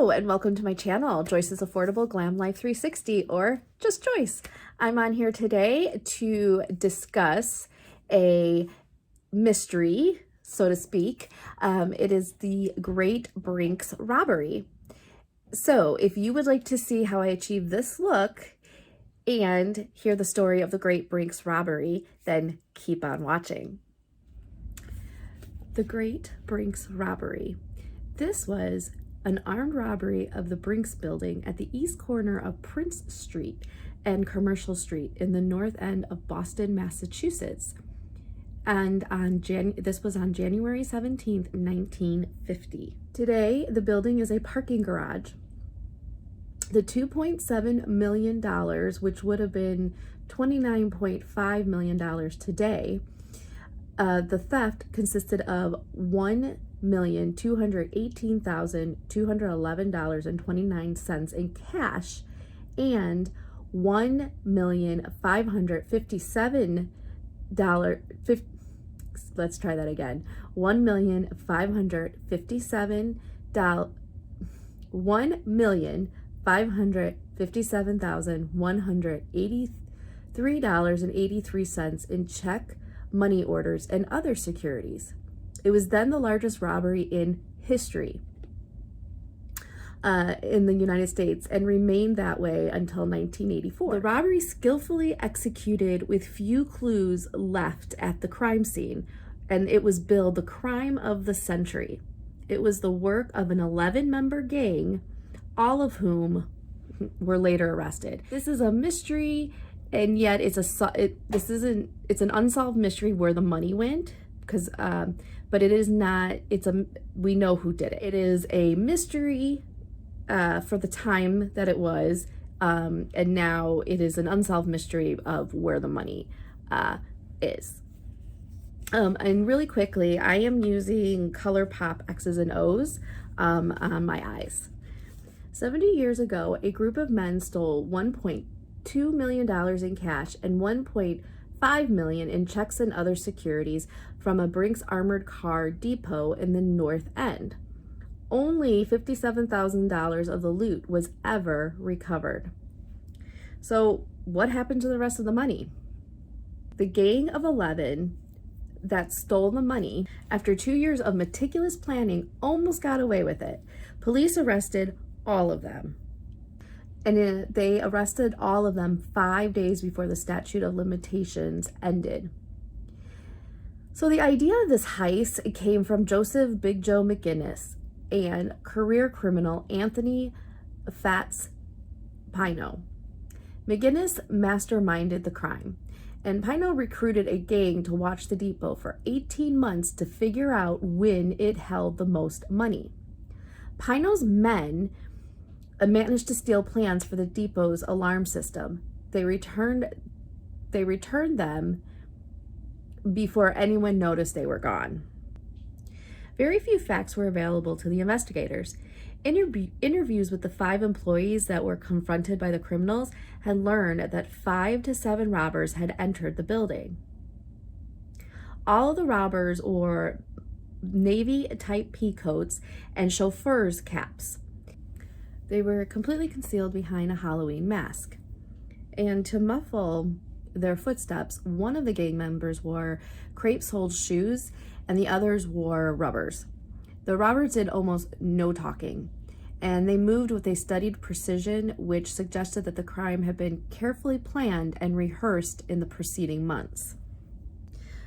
Hello and welcome to my channel, Joyce's Affordable Glam Life 360, or just Joyce. I'm on here today to discuss a mystery, so to speak. It is the Great Brinks Robbery. So if you would like to see how I achieved this look and hear the story of the Great Brinks Robbery, then keep on watching. The Great Brinks Robbery. This was an armed robbery of the Brinks building at the east corner of Prince Street and Commercial Street in the north end of Boston, Massachusetts. And this was on January 17th, 1950. Today, the building is a parking garage. The $2.7 million, which would have been $29.5 million today, the theft consisted of $1,218,211.29 in cash and $1,557,183 in check, money orders, and other securities. It was then the largest robbery in history in the United States and remained that way until 1984. The robbery skillfully executed with few clues left at the crime scene, and it was billed the crime of the century. It was the work of an 11-member gang, all of whom were later arrested. This is a mystery, and yet it's an unsolved mystery where the money went, because but it is not. We know who did it. It is a mystery for the time that it was, and now it is an unsolved mystery of where the money is. And really quickly, I am using ColourPop X's and O's on my eyes. 70 years ago, a group of men stole $1.2 million in cash and $1.5 million in checks and other securities from a Brinks armored car depot in the North End. Only $57,000 of the loot was ever recovered. So what happened to the rest of the money? The gang of 11 that stole the money, after 2 years of meticulous planning, almost got away with it. Police arrested all of them. And they arrested all of them 5 days before the statute of limitations ended. So the idea of this heist came from Joseph Big Joe McGinnis and career criminal Anthony Fats Pino. McGinnis masterminded the crime, and Pino recruited a gang to watch the depot for 18 months to figure out when it held the most money. Pino's men managed to steal plans for the depot's alarm system. They returned them before anyone noticed they were gone. Very few facts were available to the investigators. Interviews with the 5 employees that were confronted by the criminals had learned that 5 to 7 robbers had entered the building. All of the robbers wore navy-type pea coats and chauffeur's caps. They were completely concealed behind a Halloween mask. And to muffle their footsteps, one of the gang members wore crepe-soled shoes and the others wore rubbers. The robbers did almost no talking, and they moved with a studied precision, which suggested that the crime had been carefully planned and rehearsed in the preceding months.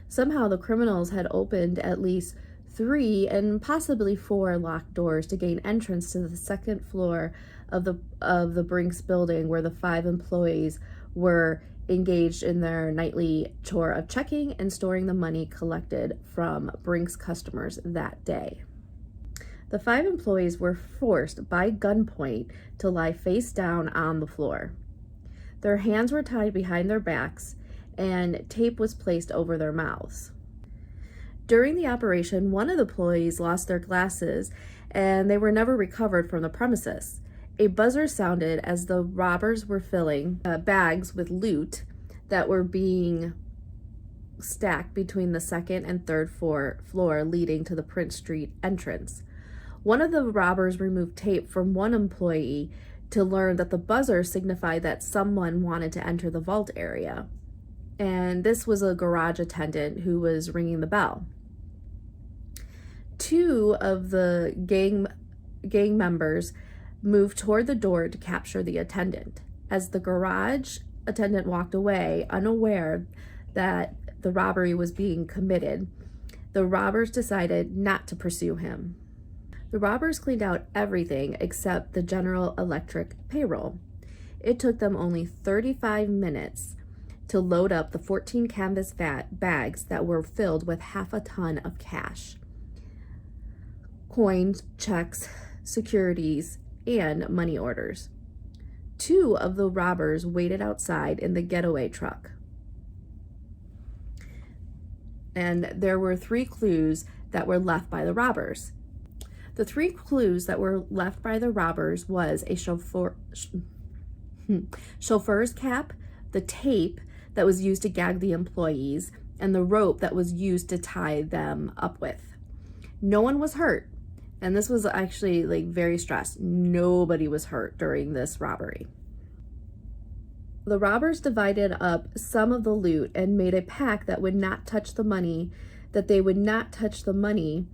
Somehow the criminals had opened at least 3 and possibly 4 locked doors to gain entrance to the second floor of the Brinks building, where the 5 employees were engaged in their nightly chore of checking and storing the money collected from Brinks customers that day. The 5 employees were forced by gunpoint to lie face down on the floor. Their hands were tied behind their backs and tape was placed over their mouths. During the operation, one of the employees lost their glasses and they were never recovered from the premises. A buzzer sounded as the robbers were filling bags with loot that were being stacked between the second and third floor leading to the Prince Street entrance. One of the robbers removed tape from one employee to learn that the buzzer signified that someone wanted to enter the vault area. And this was a garage attendant who was ringing the bell. Two of the gang members moved toward the door to capture the attendant. As the garage attendant walked away, unaware that the robbery was being committed, the robbers decided not to pursue him. The robbers cleaned out everything except the General Electric payroll. It took them only 35 minutes to load up the 14 canvas bags that were filled with half a ton of cash. Coins, checks, securities, and money orders. Two of the robbers waited outside in the getaway truck. And there were 3 clues that were left by the robbers. The 3 clues that were left by the robbers was a chauffeur's cap, the tape that was used to gag the employees, and the rope that was used to tie them up with. No one was hurt, and this was actually like very stressed. Nobody was hurt during this robbery. The robbers divided up some of the loot and made a pact that would not touch the money, that they would not touch the money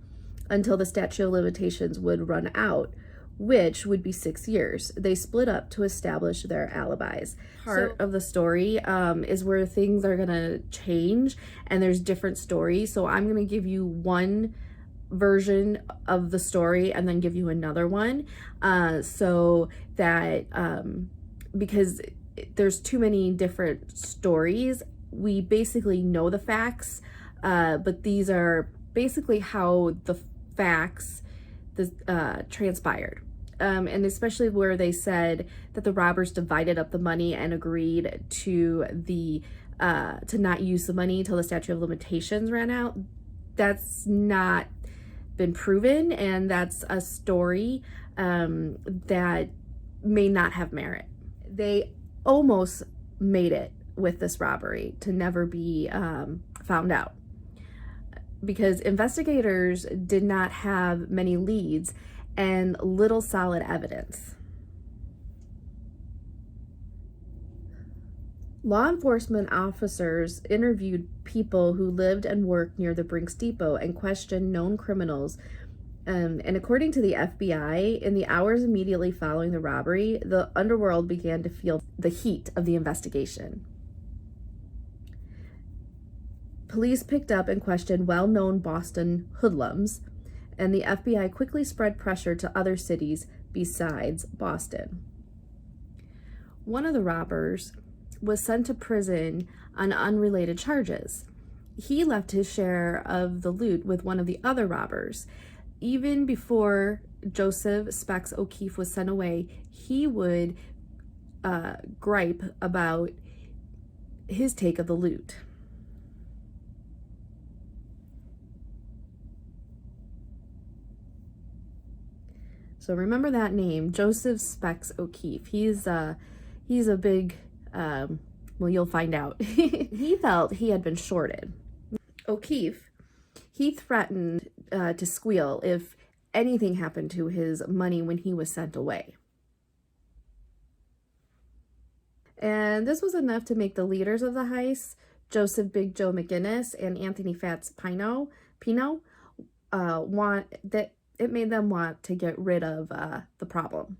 until the statute of limitations would run out, which would be 6 years. They split up to establish their alibis. Part of the story is where things are gonna change and there's different stories. So I'm gonna give you one version of the story and then give you another one, so that because there's too many different stories, we basically know the facts, but these are basically how the facts transpired. And especially where they said that the robbers divided up the money and agreed to not use the money until the statute of limitations ran out. That's not been proven, and that's a story that may not have merit. They almost made it with this robbery to never be found out, because investigators did not have many leads and little solid evidence. Law enforcement officers interviewed people who lived and worked near the Brinks Depot and questioned known criminals. And according to the FBI, in the hours immediately following the robbery, the underworld began to feel the heat of the investigation. Police picked up and questioned well-known Boston hoodlums, and the FBI quickly spread pressure to other cities besides Boston. One of the robbers was sent to prison on unrelated charges. He left his share of the loot with one of the other robbers. Even before Joseph Specs O'Keefe was sent away, he would gripe about his take of the loot. So remember that name, Joseph Specs O'Keefe. He's a big, well, you'll find out. He felt he had been shorted. O'Keefe, he threatened to squeal if anything happened to his money when he was sent away. And this was enough to make the leaders of the heist, Joseph Big Joe McGinnis and Anthony Fats Pino, it made them want to get rid of the problem,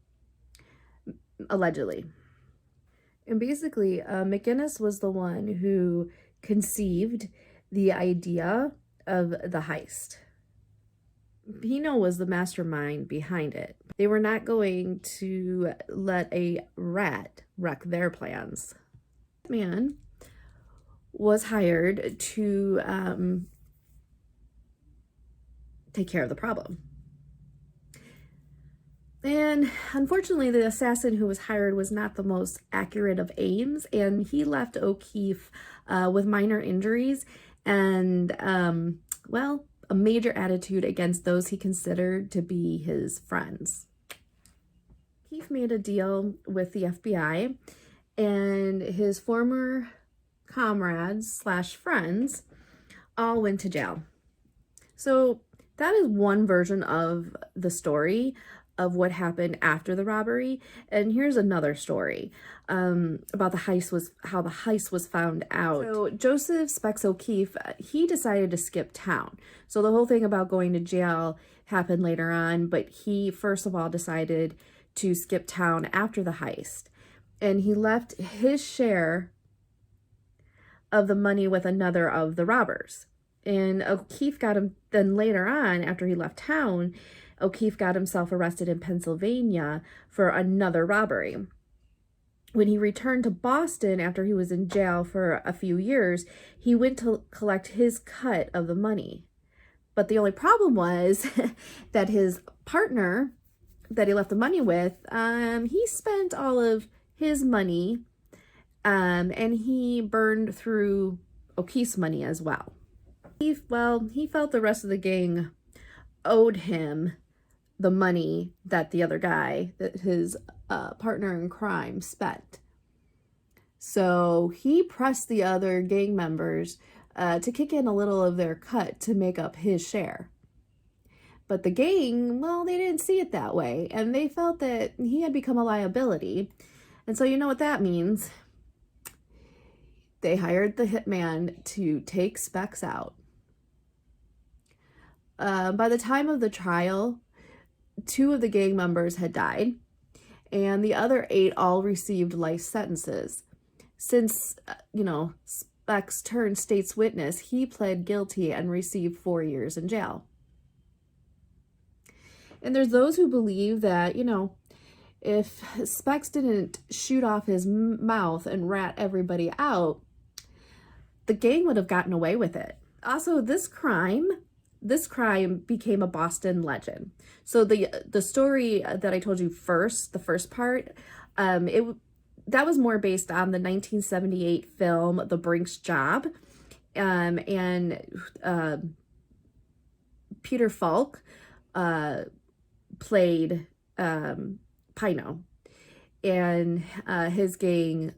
allegedly. And basically, McGinnis was the one who conceived the idea of the heist. Pino was the mastermind behind it. They were not going to let a rat wreck their plans. This man was hired to take care of the problem. And unfortunately, the assassin who was hired was not the most accurate of aims, and he left O'Keefe with minor injuries and, well, a major attitude against those he considered to be his friends. O'Keefe made a deal with the FBI, and his former comrades / friends all went to jail. So That is one version of the story of what happened after the robbery. And here's another story about how the heist was found out. So Joseph Specs O'Keefe, he decided to skip town. So the whole thing about going to jail happened later on, but he first of all decided to skip town after the heist. And he left his share of the money with another of the robbers. And O'Keefe got him, then later on, after he left town, O'Keefe got himself arrested in Pennsylvania for another robbery. When he returned to Boston after he was in jail for a few years, he went to collect his cut of the money. But the only problem was that his partner that he left the money with, he spent all of his money, and he burned through O'Keefe's money as well. He felt the rest of the gang owed him the money that the other guy, that his partner in crime, spent. So he pressed the other gang members to kick in a little of their cut to make up his share. But the gang, well, they didn't see it that way, and they felt that he had become a liability. And so you know what that means. They hired the hitman to take Specs out. By the time of the trial, 2 of the gang members had died, and the other 8 all received life sentences. Since, Specs turned state's witness, he pled guilty and received 4 years in jail. And there's those who believe that, if Specs didn't shoot off his mouth and rat everybody out, the gang would have gotten away with it. Also, this crime became a Boston legend. So the story that I told you first, the first part, that was more based on the 1978 film The Brinks Job, and Peter Falk played Pino, and his gang.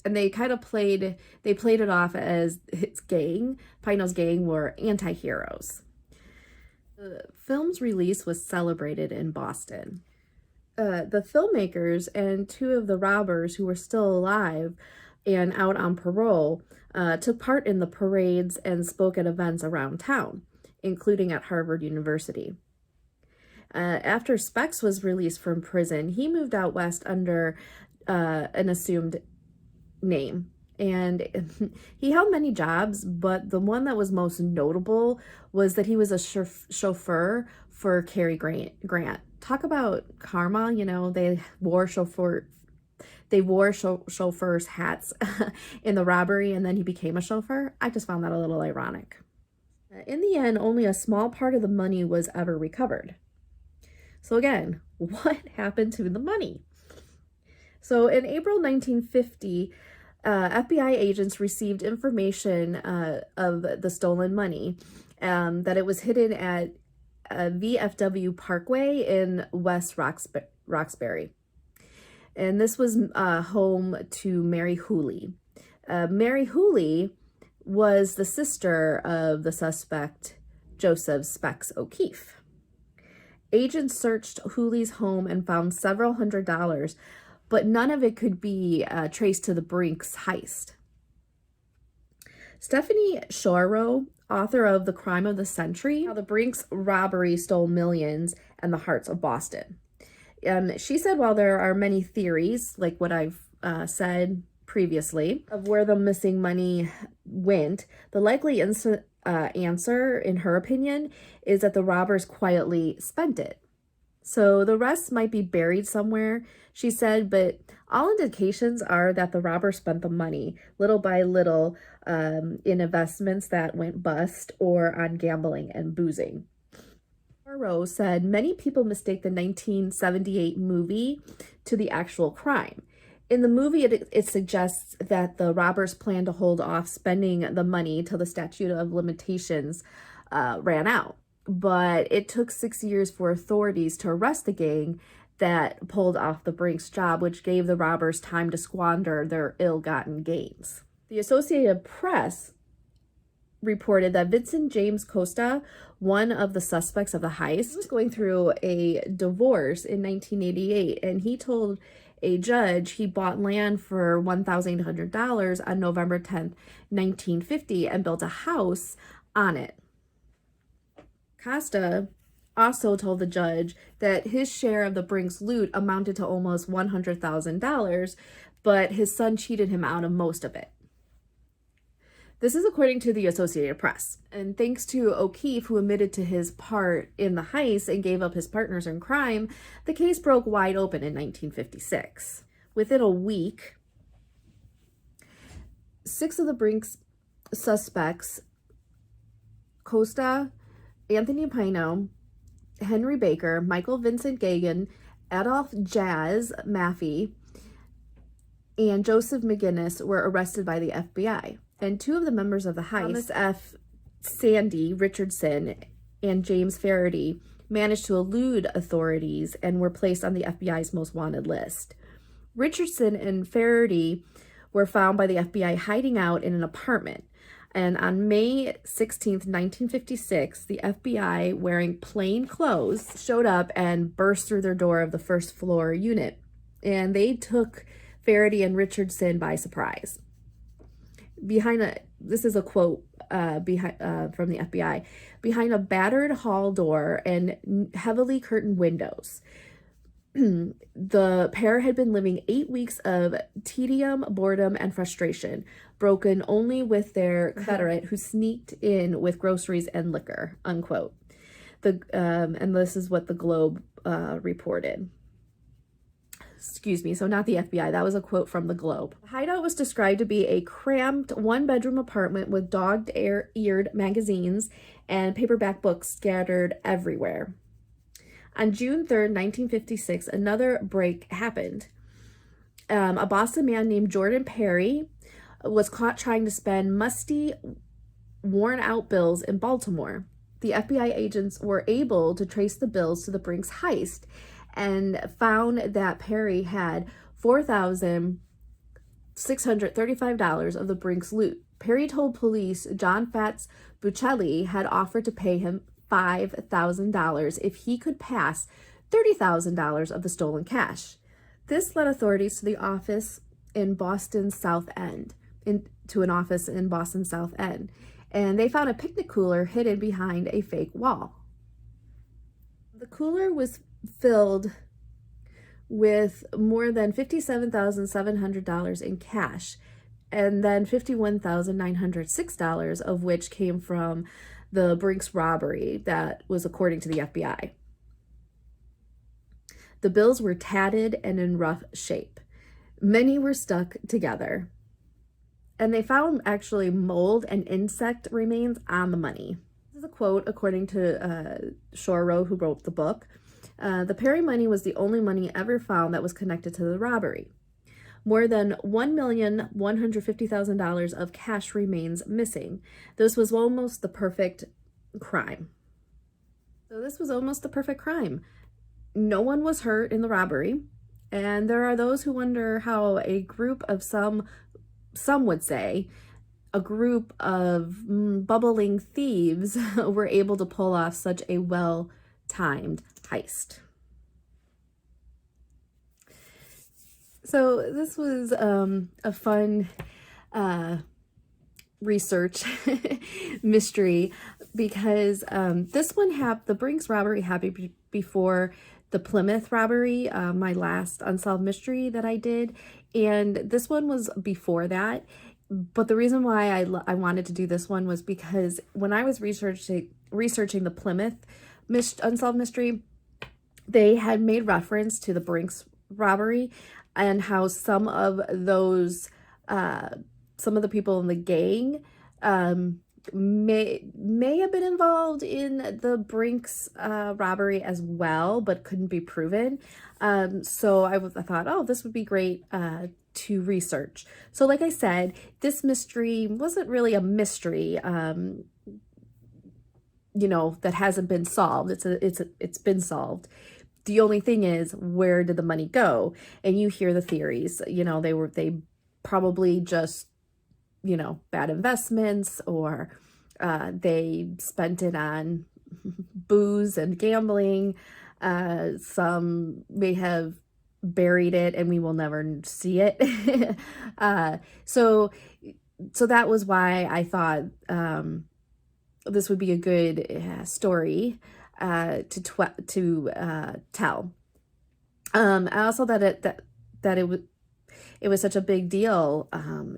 And they kind of played it off as his gang, Pino's gang, were anti-heroes. The film's release was celebrated in Boston. The filmmakers and 2 of the robbers who were still alive and out on parole took part in the parades and spoke at events around town, including at Harvard University. After Specs was released from prison, he moved out west under an assumed name, and he held many jobs, but the one that was most notable was that he was a chauffeur for Cary Grant. Talk about karma. They wore chauffeurs hats in the robbery, and then he became a chauffeur. I just found that a little ironic. In the end, only a small part of the money was ever recovered. So again, what happened to the money? So in April 1950, FBI agents received information of the stolen money, that it was hidden at VFW Parkway in West Roxbury. And this was home to Mary Hooley. Mary Hooley was the sister of the suspect, Joseph Specs O'Keefe. Agents searched Hooley's home and found several $100s, but none of it could be traced to the Brinks heist. Stephanie Shorrow, author of The Crime of the Century, How the Brinks Robbery Stole Millions and the Hearts of Boston. She said, while there are many theories, like what I've said previously, of where the missing money went, the likely answer, in her opinion, is that the robbers quietly spent it. So the rest might be buried somewhere, she said, but all indications are that the robbers spent the money little by little in investments that went bust or on gambling and boozing. Rose said many people mistake the 1978 movie to the actual crime. In the movie, it suggests that the robbers planned to hold off spending the money till the statute of limitations ran out. But it took 6 years for authorities to arrest the gang that pulled off the Brinks job, which gave the robbers time to squander their ill-gotten gains. The Associated Press reported that Vincent James Costa, one of the suspects of the heist, was going through a divorce in 1988, and he told a judge he bought land for $1,800 on November 10th, 1950, and built a house on it. Costa also told the judge that his share of the Brinks loot amounted to almost $100,000, but his son cheated him out of most of it. This is according to the Associated Press. And thanks to O'Keefe, who admitted to his part in the heist and gave up his partners in crime, the case broke wide open in 1956. Within a week, 6 of the Brinks suspects, Costa, Anthony Pino, Henry Baker, Michael Vincent Gagan, Adolph Jazz Maffei, and Joseph McGinnis, were arrested by the FBI. And 2 of the members of the heist, Thomas F. Sandy Richardson and James Faraday, managed to elude authorities and were placed on the FBI's most wanted list. Richardson and Faraday were found by the FBI hiding out in an apartment. And on May 16th, 1956, the FBI, wearing plain clothes, showed up and burst through their door of the first floor unit. And they took Faraday and Richardson by surprise. This is a quote from the FBI, behind a battered hall door and heavily curtained windows. The pair had been living 8 weeks of tedium, boredom, and frustration, broken only with their confederate who sneaked in with groceries and liquor, unquote. And this is what the Globe reported. Excuse me, so not the FBI, that was a quote from the Globe. The hideout was described to be a cramped 1-bedroom apartment with dog-eared magazines and paperback books scattered everywhere. On June 3rd, 1956, another break happened. A Boston man named Jordan Perry was caught trying to spend musty, worn-out bills in Baltimore. The FBI agents were able to trace the bills to the Brinks heist and found that Perry had $4,635 of the Brinks loot. Perry told police John Fats Buccelli had offered to pay him $5,000 if he could pass $30,000 of the stolen cash. This led authorities to the office in Boston's South End, and they found a picnic cooler hidden behind a fake wall. The cooler was filled with more than $57,700 in cash, and then $51,906 of which came from the Brinks robbery that was according to the FBI. The bills were tatted and in rough shape. Many were stuck together. And they found actually mold and insect remains on the money. This is a quote according to Shorrow, who wrote the book. The Perry money was the only money ever found that was connected to the robbery. More than $1,150,000 of cash remains missing. This was almost the perfect crime. No one was hurt in the robbery, and there are those who wonder how a group of some would say, a group of bubbling thieves were able to pull off such a well-timed heist. So this was a fun research mystery, because this one the Brinks robbery happened before the Plymouth robbery, my last unsolved mystery that I did, and this one was before that. But the reason why I wanted to do this one was because when I was researching the Plymouth unsolved mystery, they had made reference to the Brinks robbery and how some of the people in the gang may have been involved in the Brinks robbery as well, but couldn't be proven. So I thought, oh, this would be great to research. So like I said, this mystery wasn't really a mystery, that hasn't been solved. It's been solved. The only thing is, where did the money go? And you hear the theories, they probably just, bad investments, or They spent it on booze and gambling. Some may have buried it and we will never see it. uh, so that was why I thought this would be a good story to tell. I also thought that it was such a big deal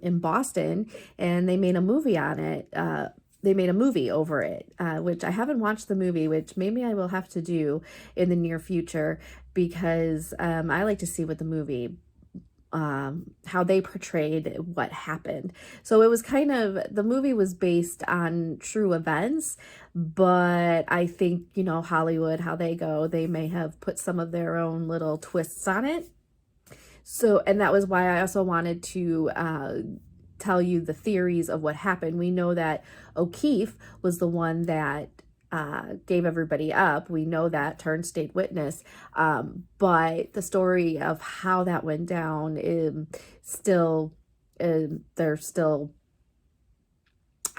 in Boston, and they made a movie on it. They made a movie over it, which I haven't watched the movie, which maybe I will have to do in the near future, because I like to see what the movie, how they portrayed what happened. So it was kind of, the movie was based on true events, but I think, you know, Hollywood, how they go, they may have put some of their own little twists on it. So, and that was why I also wanted to tell you the theories of what happened. We know that O'Keefe was the one that gave everybody up. We know that, turned state witness. But the story of how that went down, they're still,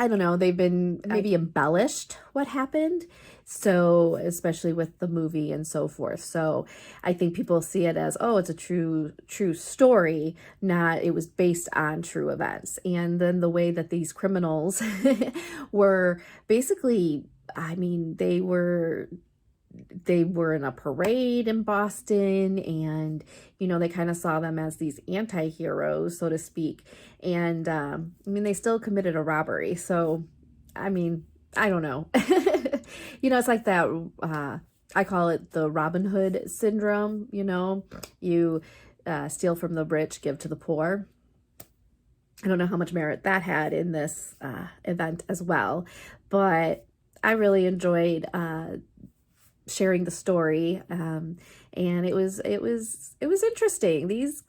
I don't know, they've been maybe embellished what happened. So, especially with the movie and so forth. So I think people see it as, oh, it's a true story, not it was based on true events. And then the way that these criminals were basically, I mean, they were in a parade in Boston, and, you know, they kind of saw them as these anti-heroes, so to speak. And, I mean, they still committed a robbery. So, I mean, I don't know. You know, it's like that, I call it the Robin Hood syndrome, you know, you steal from the rich, give to the poor. I don't know how much merit that had in this event as well, but I really enjoyed sharing the story, and it was interesting. These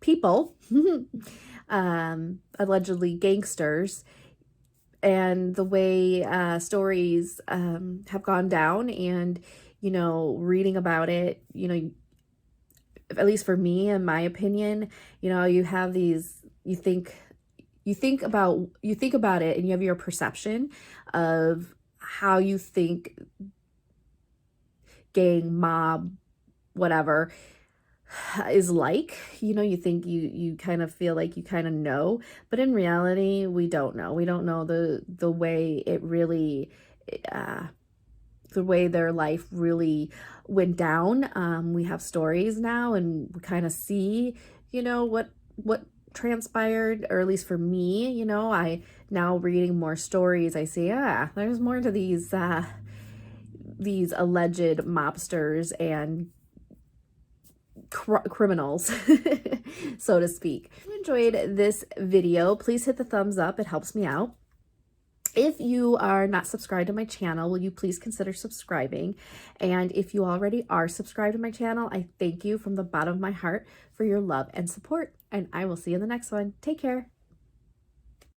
people, allegedly gangsters, and the way stories have gone down, and, you know, reading about it, you know, at least for me, in my opinion, you know, you have these, you think about it, and you have your perception of how you think gang, mob, whatever is like. You know, you think you kind of feel like you kind of know, but in reality, we don't know. We don't know the way it really, the way their life really went down. We have stories now, and we kind of see, you know, what transpired, or at least for me, you know, I now reading more stories, I see, there's more to these alleged mobsters and criminals, so to speak. If you enjoyed this video, please hit the thumbs up. It helps me out. If you are not subscribed to my channel, will you please consider subscribing? And if you already are subscribed to my channel, I thank you from the bottom of my heart for your love and support. And I will see you in the next one. Take care.